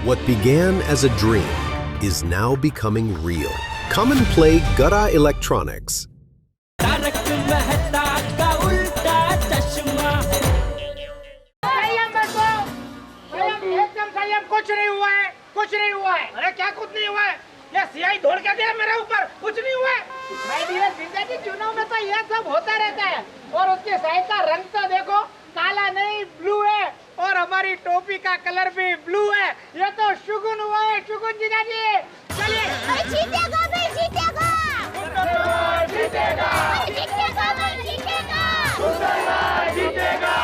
What began as a dream is now becoming real. Come and play Gada Electronics. Tarak Mehta का उल्टा चश्मा। एकदम संयम, कुछ नहीं हुआ है, कुछ नहीं हुआ है। अरे क्या कुछ नहीं हुआ है? ये सियाही दौड़ के दिया मेरे ऊपर, कुछ नहीं हुआ है। भाई धीरे जिंदगी चुनाव में तो ये सब होता रहता है। और उसके साइड का रंग तो देखो, काला नहीं ब्लू है, और हमारी टोपी का कलर भी ब्लू है। ये तो शुगुन हुआ है, शुगुन जीजा जी। चलिए। जीतेगा भाई, जीतेगा। जीतेगा, जीतेगा।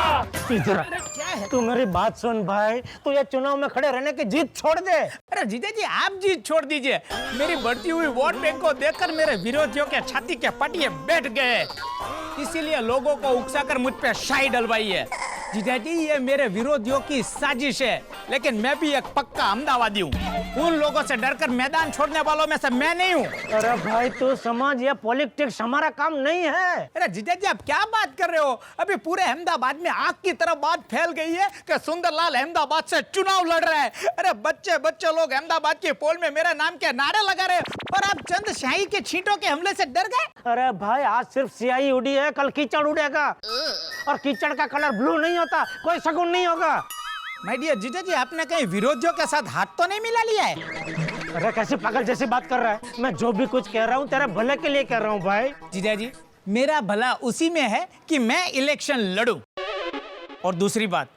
तू मेरी बात सुन भाई, तू ये चुनाव में खड़े रहने की जीत छोड़ दे। अरे जीजा जी आप जीत छोड़ दीजिए। मेरी बढ़ती हुई वोट बैंक को देखकर मेरे विरोधियों के छाती के पटिए बैठ गए, इसीलिए लोगों को उकसाकर मुझ पे शाही डलवाई है। जीजा जी ये मेरे विरोधियों की साजिश है, लेकिन मैं भी एक पक्का अहमदाबादी हूँ। उन लोगों से डरकर मैदान छोड़ने वालों में से मैं नहीं हूँ। अरे भाई तू समझ, ये पॉलिटिक्स हमारा काम नहीं है। अरे जीजा जी आप क्या बात कर रहे हो? अभी पूरे अहमदाबाद में आग की तरह बात फैल गई है कि सुंदरलाल अहमदाबाद से चुनाव लड़ रहे हैं। अरे बच्चे बच्चे लोग अहमदाबाद के पोल में मेरे नाम के नारे लगा रहे हैं, और आप चंद शाही के छींटों के हमले से डर गए। अरे भाई आज सिर्फ सियाही उड़ी है, कल कीचड़ उड़ेगा, और कीचड़ का कलर ब्लू नहीं होता, कोई शगुन नहीं होगा। माय डियर जीजा जी आपने कहीं विरोधियों के साथ हाथ तो नहीं मिला लिया है? अरे कैसे पागल जैसी बात कर रहा है? मैं जो भी कुछ कह रहा हूँ तेरे भले के लिए कह रहा हूँ भाई। जीजा जी मेरा भला उसी में है कि मैं इलेक्शन लड़ूं। और दूसरी बात,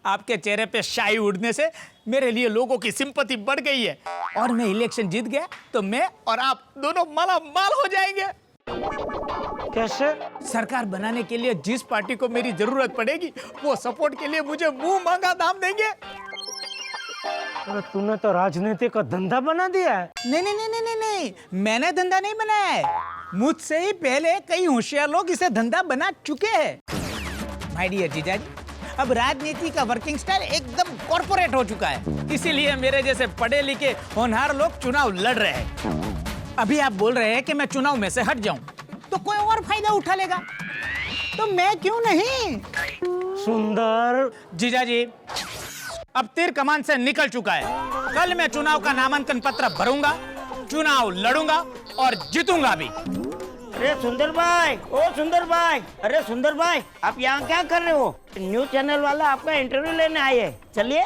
आपके चेहरे पे शाही उड़ने से मेरे लिए लोगों की सिंपैथी बढ़ गई है, और मैं इलेक्शन जीत गया तो मैं और आप दोनों माला माल हो जाएंगे। कैसे? सरकार बनाने के लिए जिस पार्टी को मेरी जरूरत पड़ेगी वो सपोर्ट के लिए मुझे मुंह मांगा दाम देंगे। अरे तूने तो राजनीति का धंधा बना दिया है। नहीं नहीं नहीं नहीं नहीं, मैंने धंधा नहीं बनाया है। मुझसे ही पहले कई होशियार लोग इसे धंधा बना चुके हैं। माय डियर जीजा जी अब राजनीति का वर्किंग स्टाइल एकदम कॉर्पोरेट हो चुका है, इसीलिए मेरे जैसे पढ़े लिखे होनहार लोग चुनाव लड़ रहे हैं। अभी आप बोल रहे हैं कि मैं चुनाव में से हट जाऊं तो कोई और फायदा उठा लेगा, तो मैं क्यों नहीं? सुंदर जीजा जी अब तीर कमान से निकल चुका है। कल मैं चुनाव का नामांकन पत्र भरूंगा, चुनाव लड़ूंगा और जीतूंगा भी। अरे सुंदर भाई, ओ सुंदर भाई, अरे सुंदर भाई आप यहाँ क्या कर रहे हो? न्यूज चैनल वाला आपका इंटरव्यू लेने आए हैं, चलिए।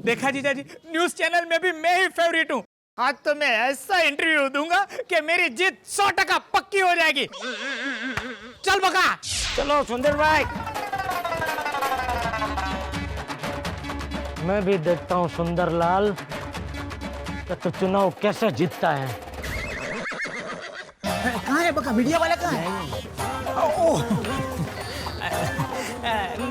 देखा जीजा जी न्यूज चैनल में भी मैं ही फेवरेट हूँ। आज तो मैं ऐसा इंटरव्यू दूंगा कि मेरी जीत 100% पक्की हो जाएगी। चल बका। चलो सुंदर भाई। मैं भी देखता हूँ सुंदरलाल कि तू चुनाव कैसे जीतता है। कहाँ है बका? मीडिया वाला कहाँ है?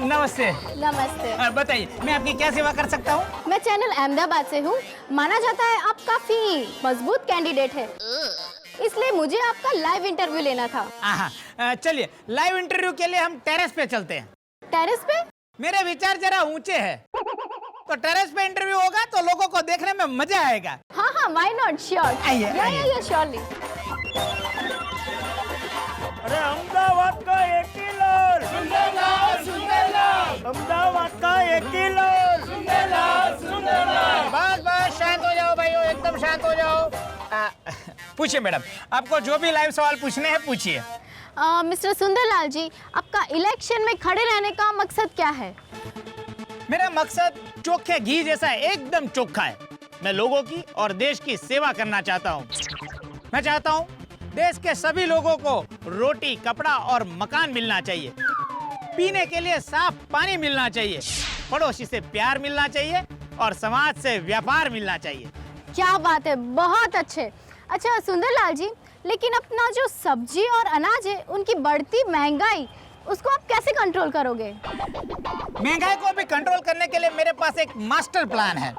नमस्ते। नमस्ते। बताइए मैं आपकी क्या सेवा कर सकता हूँ? मैं चैनल अहमदाबाद से हूँ। माना जाता है आप काफी मजबूत कैंडिडेट है, इसलिए मुझे आपका लाइव इंटरव्यू लेना था। चलिए लाइव इंटरव्यू के लिए हम टेरेस पे चलते हैं। टेरेस पे? मेरे विचार जरा ऊंचे हैं, तो टेरेस पे इंटरव्यू होगा तो लोगों को देखने में मजा आएगा। हाँ हाँ, व्हाई नॉट, श्योर। आइए, आइए। श्योरली। अरे अहमदाबाद का एक ही लाल, सुंदरलाल, सुंदरलाल, अहमदाबाद का एक ही लाल, सुंदरलाल, सुंदरलाल। बस बस शांत हो जाओ भाइयों, एकदम शांत हो जाओ। पूछिए मैडम, आपको जो भी लाइव सवाल पूछने हैं पूछिए। मिस्टर सुंदरलाल जी, आपका इलेक्शन में खड़े रहने का मकसद क्या है? मेरा मकसद चोखे घी जैसा एकदम चोखा है। मैं लोगों की और देश की सेवा करना चाहता हूँ। मैं चाहता हूँ देश के सभी लोगों को रोटी, कपड़ा और मकान मिलना चाहिए, पीने के लिए साफ पानी मिलना चाहिए, पड़ोसी से प्यार मिलना चाहिए और समाज से व्यापार मिलना चाहिए। क्या बात है, बहुत अच्छे। अच्छा सुंदरलाल जी, लेकिन अपना जो सब्जी और अनाज है उनकी बढ़ती महंगाई, उसको आप कैसे कंट्रोल करोगे? महंगाई को भी कंट्रोल करने के लिए मेरे पास एक मास्टर प्लान है।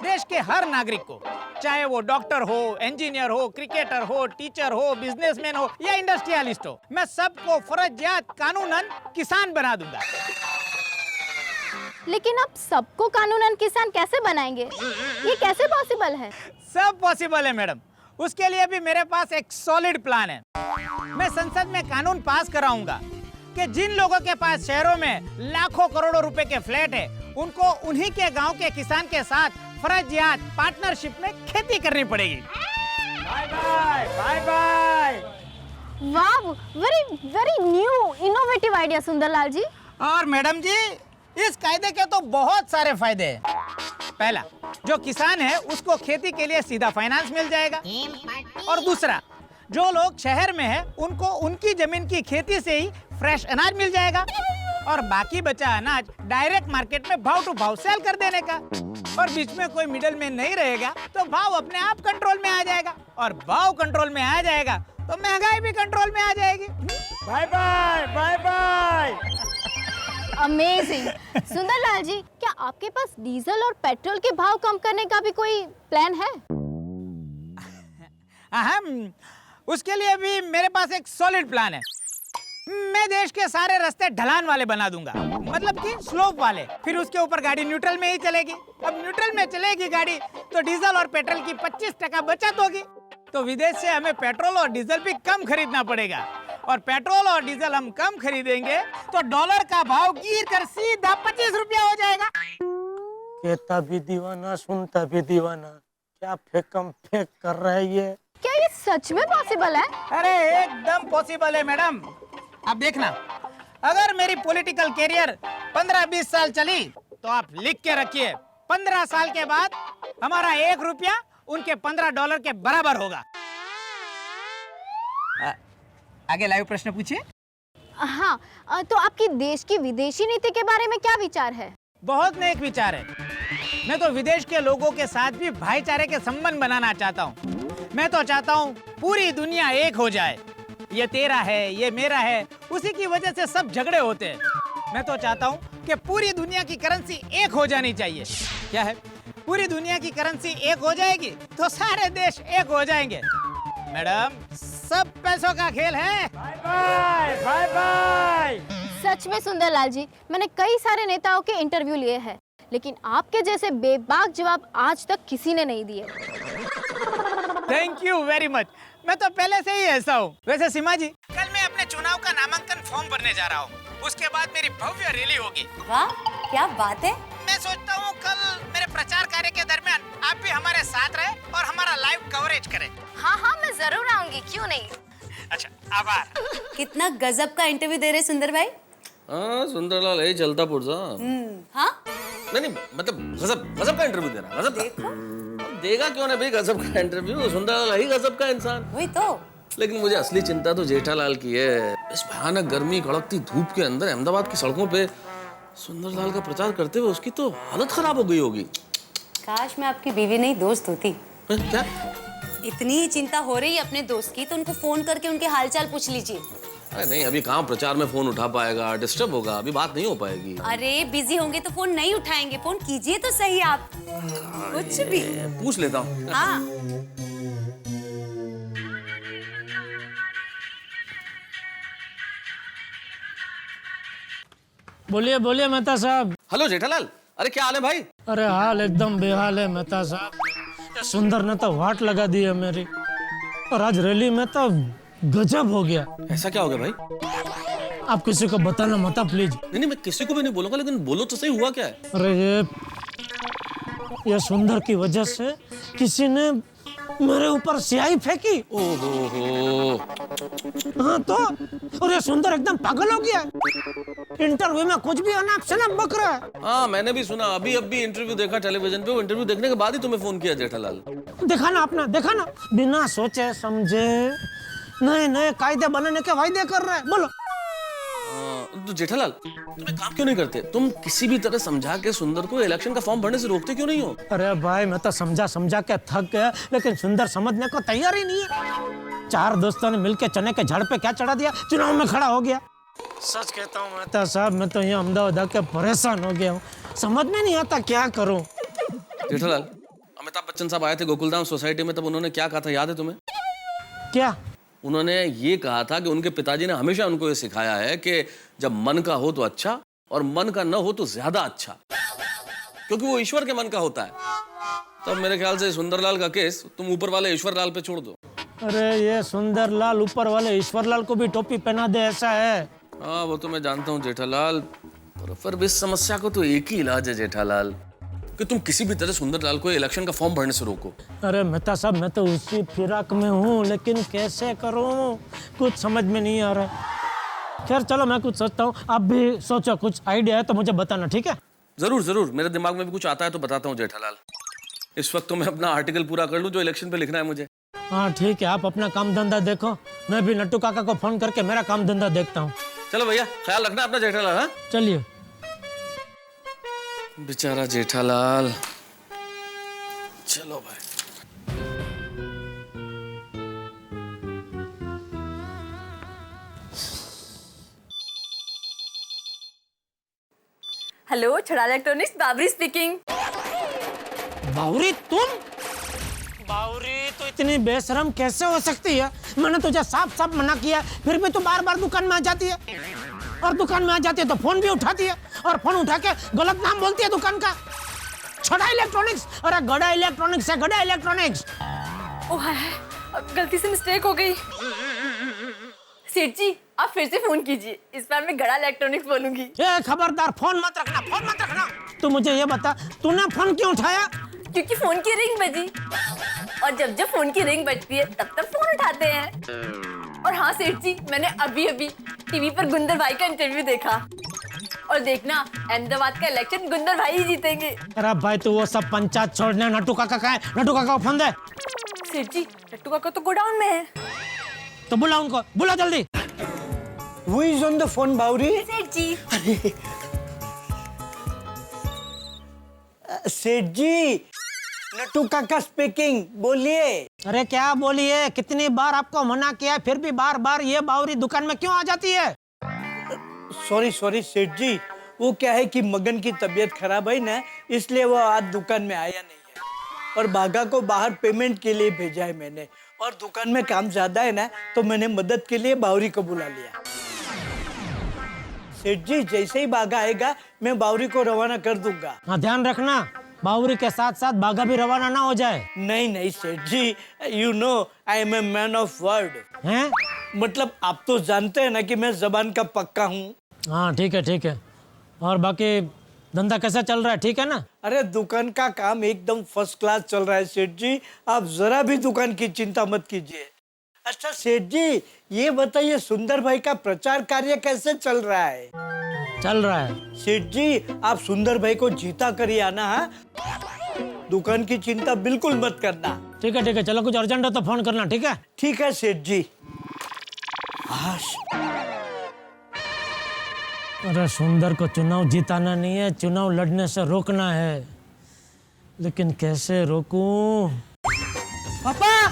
देश के हर नागरिक को, चाहे वो डॉक्टर हो, इंजीनियर हो, क्रिकेटर हो, टीचर हो, बिजनेसमैन हो या इंडस्ट्रियलिस्ट हो, मैं सबको फर्जियात कानूनन किसान बना दूंगा। लेकिन आप सबको कानूनन किसान कैसे बनाएंगे? ये कैसे पॉसिबल है? सब पॉसिबल है मैडम, उसके लिए भी मेरे पास एक सॉलिड प्लान है। मैं संसद में कानून पास कराऊंगा कि जिन लोगों के पास शहरों में लाखों करोड़ों रुपए के फ्लैट है, उनको उन्हीं के गांव के किसान के साथ फर्जियात पार्टनरशिप में खेती करनी पड़ेगी। Bye bye bye bye. वाह, very very new innovative idea Sundarlal ji. और मैडम जी, इस कायदे के तो बहुत सारे फायदे हैं। पहला, जो किसान है उसको खेती के लिए सीधा फाइनेंस मिल जाएगा। और दूसरा, जो लोग शहर में है उनको उनकी जमीन की खेती से ही फ्रेश अनाज मिल जाएगा और बाकी बचा अनाज डायरेक्ट मार्केट में भाव टू भाव सेल कर देने का। और बीच में कोई मिडल मैन नहीं रहेगा तो भाव अपने आप कंट्रोल में आ जाएगा, और भाव कंट्रोल में आ जाएगा तो महंगाई भी कंट्रोल में आ जाएगी। Bye bye bye bye. Amazing. Sundarlal ji, क्या आपके पास डीजल और पेट्रोल के भाव कम करने का भी कोई प्लान है? उसके लिए भी मेरे पास एक सॉलिड प्लान है। मैं देश के सारे रास्ते ढलान वाले बना दूंगा, मतलब कि स्लोप वाले। फिर उसके ऊपर गाड़ी न्यूट्रल में ही चलेगी। अब न्यूट्रल में चलेगी गाड़ी तो डीजल और पेट्रोल की 25% बचत होगी। तो विदेश से हमें पेट्रोल और डीजल भी कम खरीदना पड़ेगा, और पेट्रोल और डीजल हम कम खरीदेंगे तो डॉलर का भाव गिर कर सीधा 25 रुपया हो जाएगा। कहता भी दीवाना, सुनता भी दीवाना, क्या फेंकम फेंक कर रहा है ये। क्या ये सच में पॉसिबल है? अरे एकदम पॉसिबल है मैडम। आप देखना, अगर मेरी पॉलिटिकल कैरियर 15-20 साल चली तो आप लिख के रखिए, 15 साल के बाद हमारा 1 रुपया उनके $15 के बराबर होगा। आगे लाइव प्रश्न पूछिए। हाँ, तो आपकी देश की विदेशी नीति के बारे में क्या विचार है? बहुत नेक विचार है। मैं तो विदेश के लोगों के साथ भी भाईचारे के संबंध बनाना चाहता हूँ। मैं तो चाहता हूँ पूरी दुनिया एक हो जाए। ये तेरा है, ये मेरा है, उसी की वजह से सब झगड़े होते हैं। मैं तो चाहता हूँ कि पूरी दुनिया की करेंसी एक हो जानी चाहिए। क्या है, पूरी दुनिया की करेंसी एक हो जाएगी तो सारे देश एक हो जाएंगे। मैडम, सब पैसों का खेल है। Bye bye bye bye. सच में सुंदरलाल जी, मैंने कई सारे नेताओं के इंटरव्यू लिए हैं, लेकिन आपके जैसे बेबाक जवाब आज तक किसी ने नहीं दिए। Thank you very much. मैं तो पहले से ही ऐसा हूँ। वैसे सीमा जी, कल मैं अपने चुनाव का नामांकन फॉर्म भरने जा रहा हूँ। उसके बाद मेरी भव्य रैली होगी। वाह, क्या बात है। मैं सोचता हूँ कल मेरे प्रचार कार्य के दरमियान आप भी हमारे साथ रहे और हमारा लाइव कवरेज करें। हाँ हाँ, मैं जरूर आऊंगी, क्यों नहीं। अच्छा, आभार। कितना गजब का इंटरव्यू दे रहे सुंदर भाई। हाँ, सुंदरलाल है चलता पुर्जा। हाँ, नहीं मतलब गजब का इंटरव्यू दे रहा। गजब का देगा क्यों ना भाई, गजब का इंटरव्यू। सुंदरलाल ही गजब का इंसान। वही तो। लेकिन मुझे असली चिंता तो जेठालाल की है। इस भयानक गर्मी कड़कती धूप के अंदर अहमदाबाद की सड़कों पे सुंदरलाल का प्रचार करते हुए उसकी तो हालत खराब हो गई होगी। काश मैं आपकी बीवी नहीं दोस्त होती। क्या? इतनी ही चिंता हो रही है अपने दोस्त की तो उनको फोन करके उनके हालचाल पूछ लीजिए। अरे नहीं, अभी कहाँ प्रचार में फोन उठा पाएगा, डिस्टर्ब होगा, अभी बात नहीं हो पाएगी। अरे बिजी होंगे तो फोन नहीं उठाएंगे, फोन कीजिए तो सही आप। कुछ भी पूछ लेता हूँ। हाँ। बोलिए बोलिए मेहता साहब। हेलो जेठालाल, अरे क्या हाल है भाई? अरे हाल एकदम बेहाल है मेहता साहब। ये सुंदर ने तो वाट लगा दी है मेरी, और आज रैली में तो गजब हो गया। ऐसा क्या हो गया भाई? आप किसी को बताना मत प्लीज। नहीं, मैं किसी को भी नहीं बोलूंगा, लेकिन बोलो तो सही, हुआ क्या है? अरे ये सुंदर की वजह से किसी ने मेरे ऊपर स्याही फेंकी। ओहो। हाँ तो, और ये सुंदर एकदम पागल हो गया। इंटरव्यू में कुछ भी अनाप शनाप बक रहा है। हाँ, मैंने भी सुना। अभी इंटरव्यू देखा टेलीविजन पे। वो इंटरव्यू देखने के बाद ही तुम्हें फोन किया जेठालाल। देखा ना आपने, देखा ना, बिना सोचे समझे नए नए कायदे बनाने के वायदे कर रहा है। बोलो। तो जेठालाल, तुम एक काम क्यों नहीं करते? तुम किसी भी तरह समझा के सुंदर को इलेक्शन का फॉर्म भरने से रोकते क्यों नहीं हो? अरे भाई, मैं तो समझा के थक गया, लेकिन सुंदर समझने को तैयार ही नहीं है। 4 दोस्तों ने मिलकर चने के झाड़ पे क्या चढ़ा दिया, चुनाव में खड़ा हो गया। सच कहता हूँ मेहता साहब, मैं तो यहाँ अहमदाबाद आके परेशान हो गया हूँ। समझ में नहीं आता क्या करूँ। जेठालाल, अमिताभ बच्चन साहब आए थे गोकुलधाम सोसाइटी में, तब उन्होंने क्या कहा था याद है तुम्हें? क्या? उन्होंने ये कहा था कि उनके पिताजी ने हमेशा उनको ये सिखाया है कि जब मन का हो तो अच्छा, और मन का न हो तो ज्यादा अच्छा, क्योंकि वो ईश्वर के मन का होता है। तब मेरे ख्याल से सुंदरलाल का केस तुम ऊपर वाले ईश्वर लाल पे छोड़ दो। अरे ये सुंदरलाल ऊपर वाले ईश्वर लाल को भी टोपी पहना दे, ऐसा है। हाँ वो तो मैं जानता हूँ जेठालाल, पर फिर भी इस समस्या को तो एक ही इलाज है जेठालाल, कि तुम किसी भी तरह सुंदरलाल को इलेक्शन का फॉर्म भरने से रोको। अरे मेहता साहब, मैं तो उसी फिराक में हूँ, लेकिन कैसे करूँ कुछ समझ में नहीं आ रहा। खैर चलो, मैं कुछ सोचता हूँ, आप भी सोचो, कुछ आइडिया है तो मुझे बताना, ठीक है? जरूर जरूर, मेरे दिमाग में भी कुछ आता है तो बताता हूँ जेठालाल। इस वक्त तो मैं अपना आर्टिकल पूरा कर लूँ जो इलेक्शन पे लिखना है मुझे। हाँ ठीक है, आप अपना काम धंधा देखो, मैं भी नट्टू काका को फोन करके मेरा काम धंधा देखता हूँ। चलो भैया, ख्याल रखना अपना जेठालाल। हाँ चलिए। बेचारा जेठालाल। चलो भाई। हेलो, छड़ा इलेक्ट्रॉनिक्स, बाबरी स्पीकिंग। बावरी तुम? बावरी तो इतनी बेशरम कैसे हो सकती है? मैंने तुझे साफ साफ मना किया, फिर भी तू बार बार दुकान में आ जाती है, और दुकान में आ जाती है तो फोन भी उठाती है, और फोन उठा के गलत नाम बोलती है दुकान का। छड़ा इलेक्ट्रॉनिक्स, अरे गड़ा इलेक्ट्रॉनिक्स है, गड़ा इलेक्ट्रॉनिक्स। ओह हाय, अब गलती से मिस्टेक हो गई। सेठ जी, आप फिर से फोन कीजिए, इस बार मैं गड़ा इलेक्ट्रॉनिक्स बोलूंगी। ए खबरदार, फोन मत रखना, फोन मत रखना। तू मुझे ये बता, तूने फोन क्यों उठाया? क्योंकि फोन की रिंग बजी, और जब जब फोन की रिंग बजती है तब तब फोन उठाते हैं। और हाँ सेठ जी, मैंने अभी अभी टीवी पर गुंदर भाई का इंटरव्यू देखा, और देखना अहमदाबाद का इलेक्शन गुंदर भाई ही जीतेंगे। अरे भाई तू वो सब पंचायत छोड़ने, नट्टू काका का है, नट्टू काका को फोन दे। सेठ जी, नट्टू काका तो गोडाउन में है। तो बुला उनको, बुला जल्दी। Who is on the phone, बावरी? सेठ जी। सेठ जी, नट्टू काका स्पीकिंग, बोलिए। अरे क्या बोलिए, कितनी बार आपको मना किया है, फिर भी बार बार ये बावरी दुकान में क्यों आ जाती है? सॉरी सॉरी सेठ जी, वो क्या है कि मगन की तबीयत खराब है ना, इसलिए वो आज दुकान में आया नहीं है, और बागा को बाहर पेमेंट के लिए भेजा है मैंने, और दुकान में काम ज्यादा है ना, तो मैंने मदद के लिए बावरी को बुला लिया। सेठ जी, जैसे ही बागा आएगा मैं बावरी को रवाना कर दूंगा। हाँ ध्यान रखना, बावरी के साथ साथ बागा भी रवाना ना हो जाए। नहीं नहीं Seth ji, you know I am a man of word. हैं? मतलब आप तो जानते हैं ना कि मैं जबान का पक्का हूँ। हाँ ठीक है ठीक है। और बाकी धंधा कैसा चल रहा है, ठीक है ना? अरे दुकान का काम एकदम फर्स्ट क्लास चल रहा है सेठ जी, आप जरा भी दुकान की चिंता मत कीजिए। अच्छा सेठ जी, ये बताइए सुंदर भाई का प्रचार कार्य कैसे चल रहा है? चल रहा है। सेठ जी, आप सुंदर भाई को जीता कर ही आना। हाँ, दुकान की चिंता बिल्कुल मत करना। ठीक है, चलो कुछ अर्जेंट हो तो फोन करना, ठीक है? ठीक है सेठ जी। अरे सुंदर को चुनाव जिताना नहीं है, चुनाव लड़ने से रोकना है, लेकिन कैसे रोकूं? पापा,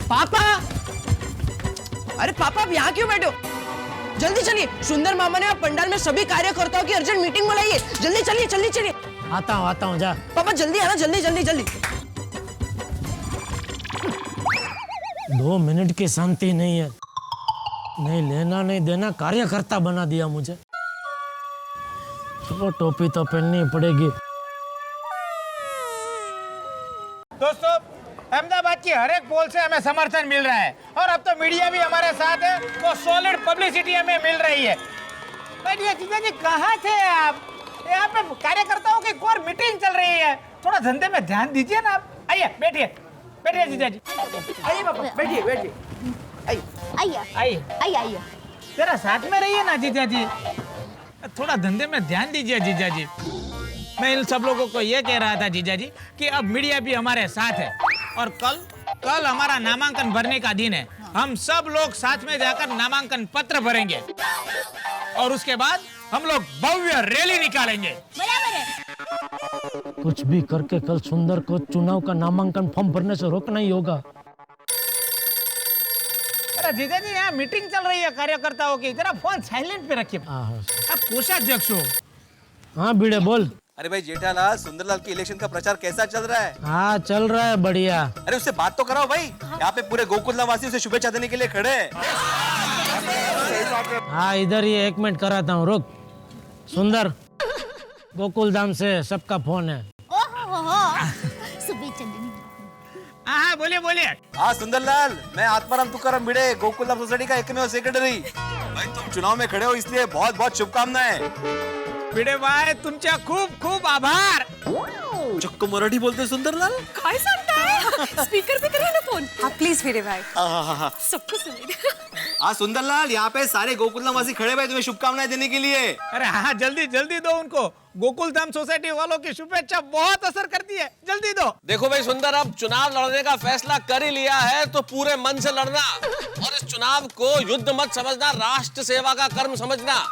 पापा, अरे पापा आप यहाँ क्यों बैठे हो? जल्दी चलिए, सुंदर मामा ने आप पंडाल में सभी कार्यकर्ताओं की अर्जेंट मीटिंग बुलाई है। जल्दी चलिए, जल्दी चलिए। आता हूँ जा। पापा जल्दी आना, जल्दी जल्दी जल्दी। 2 मिनट की शांति नहीं है, नहीं लेना नहीं देना, कार्यकर्ता बना दिया मुझे। वो टोपी तो पहननी पड़ेगी। दोस्तों, अहमदाबाद की हर एक पोल से हमें समर्थन मिल रहा है, और अब तो मीडिया भी हमारे साथ है, तो सॉलिड पब्लिसिटी हमें मिल रही है। जीजा जी कहाँ थे आप? यहाँ पे कार्यकर्ताओं की कोर मीटिंग चल रही है, थोड़ा धंधे में ध्यान दीजिए ना आप। आइए बैठिए, बैठिए जीजा जी, आइए पापा, बैठिए बैठिए, आइए, जरा साथ में रहिए ना जीजा जी, थोड़ा धंधे में ध्यान दीजिए जीजा जी। मैं इन सब लोगों को ये कह रहा था जीजा जी कि अब मीडिया भी हमारे साथ है, और कल हमारा नामांकन भरने का दिन है। हम सब लोग साथ में जाकर नामांकन पत्र भरेंगे, और उसके बाद हम लोग भव्य रैली निकालेंगे। कुछ भी करके कल सुंदर को चुनाव का नामांकन फॉर्म भरने से रोकना ही होगा। अरे जीजा जी, यहाँ मीटिंग चल रही है कार्यकर्ताओं की, जरा फोन साइलेंट पे रखिए। आप कोषाध्यक्ष हो। हाँ भिड़े बोल। अरे भाई जेठालाल, सुंदरलाल की इलेक्शन का प्रचार कैसा चल रहा है? हाँ चल रहा है बढ़िया। अरे उससे बात तो कराओ भाई, यहाँ पे पूरे गोकुलधाम वासी उसे शुभेच्छा देने के लिए खड़े हैं। हाँ इधर ही 1 मिनट कराता हूँ, रुक। सुंदर, गोकुलधाम से सबका फोन है। हाँ बोलिए। हाँ सुंदरलाल, मैं आत्माराम तुकाराम भिड़े, गोकुलधाम सोसाइटी का एकमेव सेक्रेटरी। भाई आप चुनाव में खड़े हो इसलिए बहुत बहुत शुभकामनाएं। भिडे भाई तुमच्या खूप खूप आभार। चक्क मराठी बोलते सुंदरलाल। काय सांगताय? स्पीकर पे करिए ना फोन। हाँ प्लीज भिडे भाई, सबको सुनिए। हाँ सुंदरलाल, यहाँ पे सारे गोकुलधाम वासी खड़े हुए तुम्हें शुभकामनाएं देने के लिए। अरे हाँ जल्दी जल्दी दो उनको। गोकुलधाम सोसाइटी वालों की शुभेच्छा बहुत असर करती है, जल्दी दो। देखो भाई सुंदर, अब चुनाव लड़ने का फैसला कर ही लिया है तो पूरे मन से लड़ना, और इस चुनाव को युद्ध मत समझना, राष्ट्र सेवा का कर्म समझना।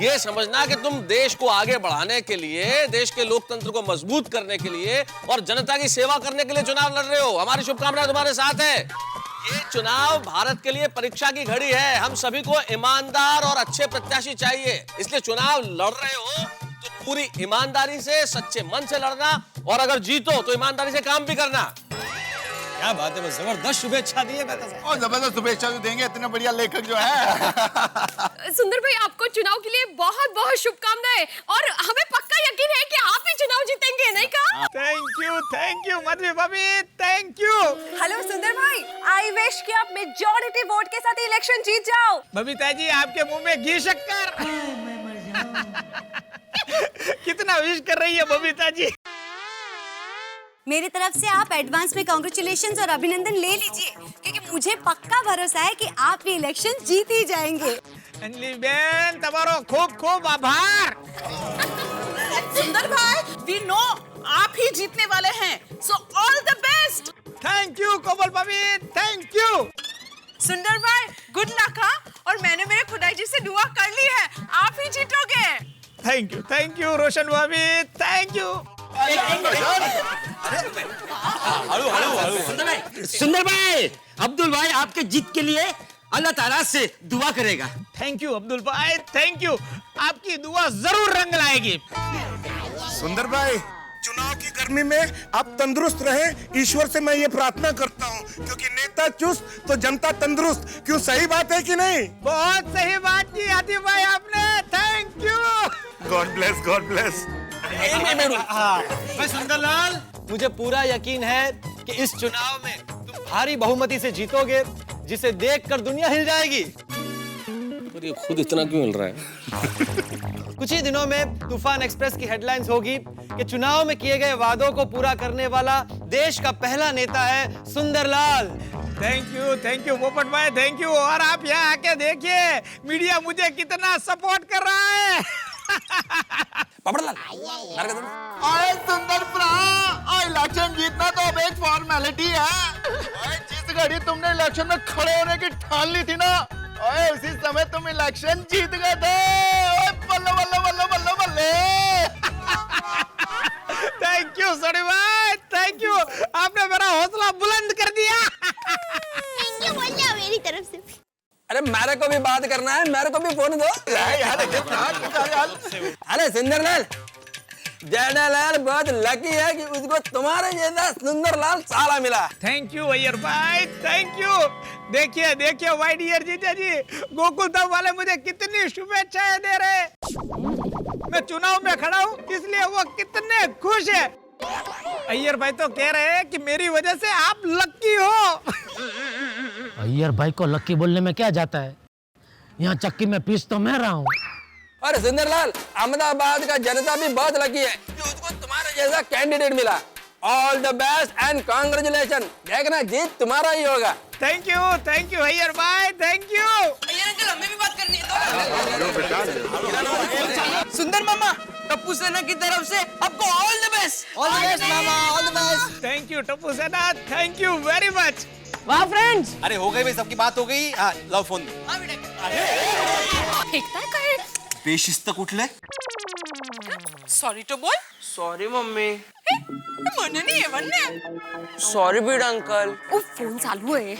ये समझना कि तुम देश को आगे बढ़ाने के लिए, देश के लोकतंत्र को मजबूत करने के लिए और जनता की सेवा करने के लिए चुनाव लड़ रहे हो। हमारी शुभकामनाएं तुम्हारे साथ है। ये चुनाव भारत के लिए परीक्षा की घड़ी है। हम सभी को ईमानदार और अच्छे प्रत्याशी चाहिए, इसलिए चुनाव लड़ रहे हो तो पूरी ईमानदारी से, सच्चे मन से लड़ना, और अगर जीतो तो ईमानदारी से काम भी करना। क्या बात है, जबरदस्त शुभेच्छा दी है। और जबरदस्त शुभेच्छा तो देंगे, इतने बढ़िया लेखक जो है। सुंदर भाई आपको चुनाव के लिए बहुत बहुत शुभकामनाएं, और हमें पक्का यकीन है कि आप ही चुनाव जीतेंगे, नहीं कहा? थैंक यू मधु भाभी, थैंक यू। हेलो सुंदर भाई, आई विश कि आप मेजॉरिटी वोट के साथ इलेक्शन जीत जाओ। बबीता जी आपके मुंह में घी शक्कर। कितना विश कर रही है बबीता जी। मेरी तरफ से आप एडवांस में कांग्रेचुलेशंस और अभिनंदन ले लीजिए, क्योंकि मुझे पक्का भरोसा है कि आप ये इलेक्शन जीत ही जाएंगे। अंजलि बेन तमारो खूब खूब आभार। सुंदर भाई, वी नो आप ही जीतने वाले हैं, so all the best. Thank you Komal भाभी, थैंक यू। सुंदर भाई गुड लक। हाँ, और मैंने मेरे खुदाई जी से दुआ कर ली है, आप ही जीतोगे। थैंक यू रोशन भाभी, थैंक यू। सुंदर भाई, अब्दुल भाई आपके जीत के लिए अल्लाह ताला से दुआ करेगा। थैंक यू अब्दुल भाई, थैंक यू। आपकी दुआ जरूर रंग लाएगी। सुंदर भाई, चुनाव की गर्मी में आप तंदुरुस्त रहें, ईश्वर से मैं ये प्रार्थना करता हूँ, क्योंकि नेता चुस्त तो जनता तंदुरुस्त। क्यों, सही बात है कि नहीं? बहुत सही बात की आतिफ भाई आपने, thank you. God bless, God bless. भाई सुंदरलाल, मुझे पूरा यकीन है कि इस चुनाव में तुम भारी बहुमति से जीतोगे, जिसे देखकर दुनिया हिल जाएगी। पर ये खुद इतना क्यों हिल रहा है? कुछ ही दिनों में तूफान एक्सप्रेस की हेडलाइंस होगी कि चुनाव में किए गए वादों को पूरा करने वाला देश का पहला नेता है सुंदरलाल। थैंक यू पोपट भाई, थैंक यू। और आप यहाँ आके देखिए मीडिया मुझे कितना सपोर्ट कर रहा है। अरे सुंदर भरा, इलेक्शन जीतना तो अब एक फॉर्मेलिटी है। जिस घड़ी तुमने इलेक्शन में खड़े होने की ठान ली थी ना, उसी समय तुम इलेक्शन जीत गए थे। बल्ले बल्ले बल्ले बल्ले बल्ले। थैंक यू सड़ी भाई, थैंक यू। आपने मेरा हौसला बुलंद कर दिया। थैंक यू बोल जाओ मेरी तरफ से। अरे मेरे को भी बात करना है, मेरे को भी फोन दो। अरे सुंदरलाल, जेठालाल बहुत लकी है कि उसको तुम्हारे जैसा सुंदरलाल साला मिला। थैंक यू अय्यर भाई, थैंक यू। देखिए देखिए माय डियर जीजा जी, गोकुलधाम वाले मुझे कितनी शुभेच्छाएं दे रहे। मैं चुनाव में खड़ा हूँ इसलिए वो कितने खुश है। अय्यर भाई तो कह रहे हैं कि मेरी वजह से आप लकी हो। अय्यर भाई को लकी बोलने में क्या जाता है, यहाँ चक्की में पीस तो मैं रहा हूँ। अरे सुंदरलाल, अहमदाबाद का जनता भी बहुत लकी है कि उसको तुम्हारे जैसा कैंडिडेट मिला। All the best and congratulation. देखना जीत तुम्हारा ही होगा। थैंक यू अय्यर भाई, थैंक यू। अय्यर अंकल, हमें भी बात करनी है। सुंदर मामा, टप्पू सेना की तरफ से आपको all the best. All the best mama, all the best. Thank you Tappu सेना, थैंक यू वेरी मच। वाह फ्रेंड्स, अरे हो गई भाई, सबकी बात हो गई। हाँ लो फोन। फेंकता है कहे? बेशिस्त कुठले? सॉरी तो बोल। Sorry mummy. मन नहीं है वरने। सॉरी बीड अंकल। ओ फोन चालू है।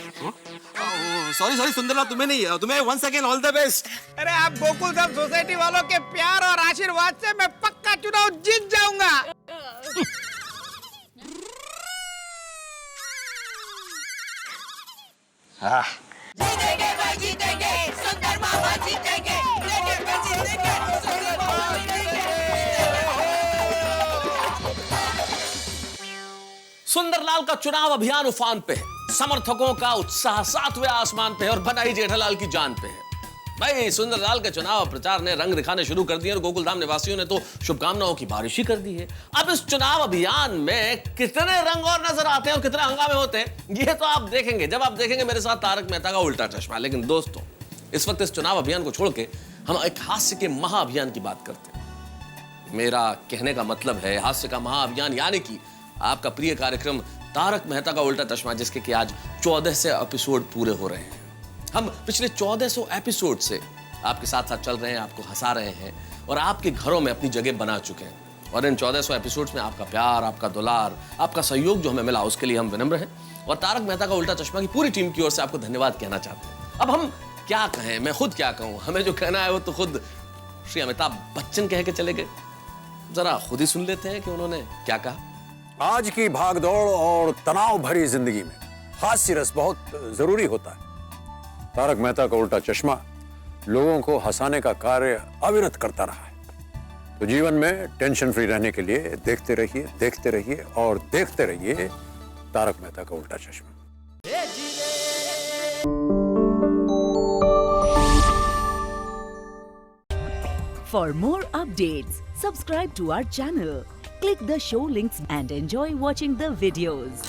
सॉरी सुंदरलाल, तुम्हें नहीं, तुम्हें once again all the best. अरे आप गोकुलधाम सोसाइटी वालों के प्यार और आशीर्वाद से मैं पक्का चुनाव जीत जाऊंगा। हाँ। जीतेंगे भाई जीतेंगे, सुंदर मामा जीतेंगे, सुंदरलाल का चुनाव अभियान उफान पे है। समर्थकों का उत्साह 7वें आसमान पे है और बनाई जेठालाल की जान पे है। भाई सुंदरलाल के चुनाव प्रचार ने रंग दिखाने शुरू कर दिए और गोकुलधाम निवासियों ने तो शुभकामनाओं की बारिश ही कर दी है। अब इस चुनाव अभियान में कितने रंग और नजर आते हैं और कितने हंगामे होते हैं ये तो आप देखेंगे जब आप देखेंगे मेरे साथ तारक मेहता का उल्टा चश्मा। लेकिन दोस्तों, इस वक्त इस चुनाव अभियान को छोड़ के हम एक हास्य के महाअभियान की बात करते हैं। मेरा कहने का मतलब है हास्य का महाअभियान, यानी कि आपका प्रिय कार्यक्रम तारक मेहता का उल्टा चश्मा, जिसके कि आज 1400 एपिसोड पूरे हो रहे हैं। हम पिछले 1400 एपिसोड से आपके साथ साथ चल रहे हैं, आपको हंसा रहे हैं और आपके घरों में अपनी जगह बना चुके हैं। और इन 1400 एपिसोड्स में आपका प्यार, आपका दुलार, आपका सहयोग जो हमें मिला उसके लिए हम विनम्र हैं और तारक मेहता का उल्टा चश्मा की पूरी टीम की ओर से आपको धन्यवाद कहना चाहते हैं। अब हम क्या कहें, मैं खुद क्या कहूं, हमें जो कहना है वो तो खुद श्री अमिताभ बच्चन कह के चले गए। जरा खुद ही सुन लेते हैं कि उन्होंने क्या कहा। आज की भागदौड़ और तनाव भरी जिंदगी में हास्य रस बहुत जरूरी होता है। तारक मेहता का उल्टा चश्मा लोगों को हंसाने का कार्य अविरत करता रहा है। तो जीवन में टेंशन फ्री रहने के लिए देखते रहिए और देखते रहिए तारक मेहता का उल्टा चश्मा। For more updates, subscribe to our channel, click the show links and enjoy watching the videos.